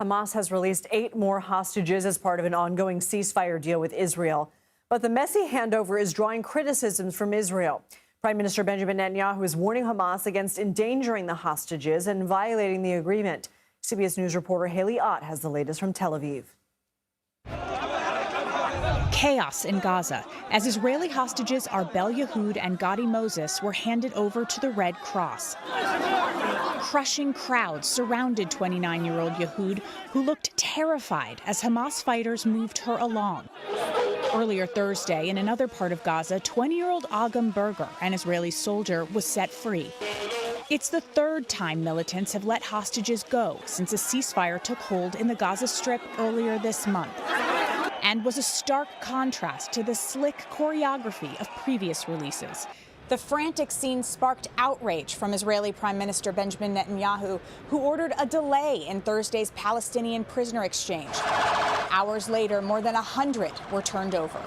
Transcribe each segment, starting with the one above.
Hamas has released 8 more hostages as part of an ongoing ceasefire deal with Israel. But the messy handover is drawing criticisms from Israel. Prime Minister Benjamin Netanyahu is warning Hamas against endangering the hostages and violating the agreement. CBS News reporter Haley Ott has the latest from Tel Aviv. Chaos in Gaza as Israeli hostages Arbel Yehud and Gadi Moses were handed over to the Red Cross. Crushing crowds surrounded 29-year-old Yehud, who looked terrified as Hamas fighters moved her along. Earlier Thursday, in another part of Gaza, 20-year-old Agam Berger, an Israeli soldier, was set free. It's the third time militants have let hostages go since a ceasefire took hold in the Gaza Strip earlier this month, and was a stark contrast to the slick choreography of previous releases. The frantic scene sparked outrage from Israeli Prime Minister Benjamin Netanyahu, who ordered a delay in Thursday's Palestinian prisoner exchange. Hours later, more than 100 were turned over.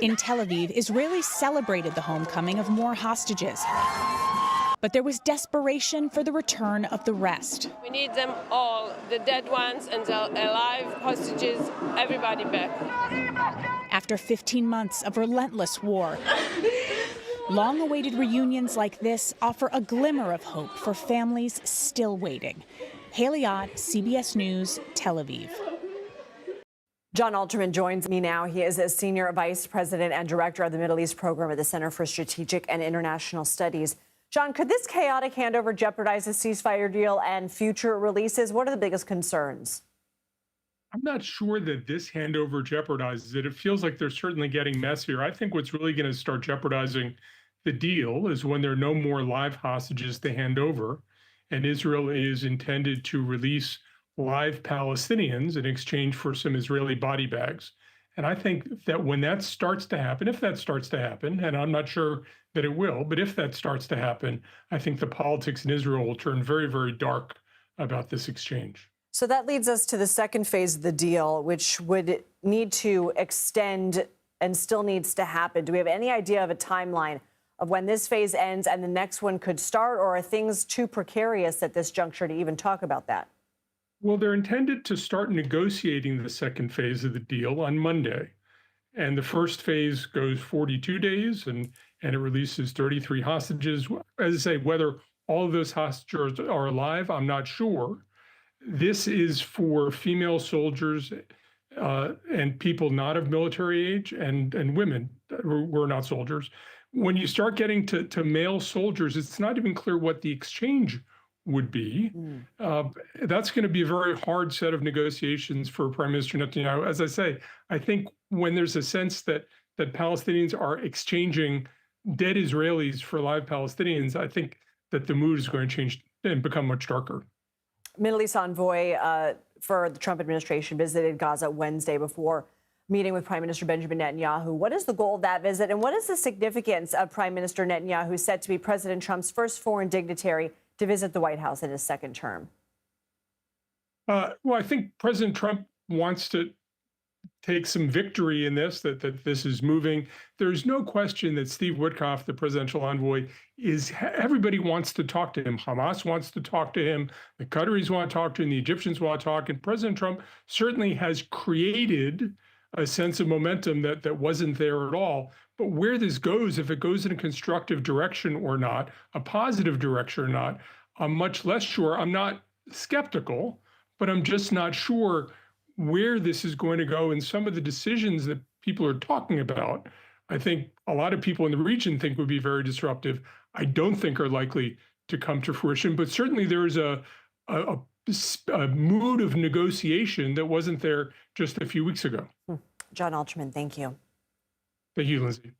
In Tel Aviv, Israelis celebrated the homecoming of more hostages. But there was desperation for the return of the rest. We need them all, the dead ones and the alive hostages, everybody back. After 15 months of relentless war, long-awaited reunions like this offer a glimmer of hope for families still waiting. Haley Ott, CBS News, Tel Aviv. Jon Alterman joins me now. He is a senior vice president and director of the Middle East program at the Center for Strategic and International Studies. John, could this chaotic handover jeopardize the ceasefire deal and future releases? What are the biggest concerns? I'm not sure that this handover jeopardizes it. It feels like they're certainly getting messier. I think what's really going to start jeopardizing the deal is when there are no more live hostages to hand over, and Israel is intended to release live Palestinians in exchange for some Israeli body bags. And I think that when that starts to happen, if that starts to happen, and I'm not sure that it will, but if that starts to happen, I think the politics in Israel will turn very, very dark about this exchange. So that leads us to the second phase of the deal, which would need to extend and still needs to happen. Do we have any idea of a timeline of when this phase ends and the next one could start, or are things too precarious at this juncture to even talk about that? Well, they're intended to start negotiating the second phase of the deal on Monday. And the first phase goes 42 days and it releases 33 hostages. As I say, whether all of those hostages are alive, I'm not sure. This is for female soldiers and people not of military age and women who are not soldiers. When you start getting to male soldiers, it's not even clear what the exchange would be. That's going to be a very hard set of negotiations for Prime Minister Netanyahu. As I say, I think when there's a sense that Palestinians are exchanging dead Israelis for live Palestinians, I think that the mood is going to change and become much darker. Middle East envoy for the Trump administration visited Gaza Wednesday before meeting with Prime Minister Benjamin Netanyahu. What is the goal of that visit, and what is the significance of Prime Minister Netanyahu, said to be President Trump's first foreign dignitary to visit the White House in his second term? Well, I think President Trump wants to take some victory in this, that this is moving. There's no question that Steve Witkoff, the presidential envoy, everybody wants to talk to him. Hamas wants to talk to him. The Qataris want to talk to him. The Egyptians want to talk. And President Trump certainly has created a sense of momentum that wasn't there at all. But where this goes, if it goes in a constructive direction or not, a positive direction or not, I'm much less sure. I'm not skeptical, but I'm just not sure where this is going to go. And some of the decisions that people are talking about, I think a lot of people in the region think would be very disruptive. I don't think are likely to come to fruition, but certainly there is a mood of negotiation that wasn't there just a few weeks ago. Jon Alterman, thank you. Thank you, Lindsay.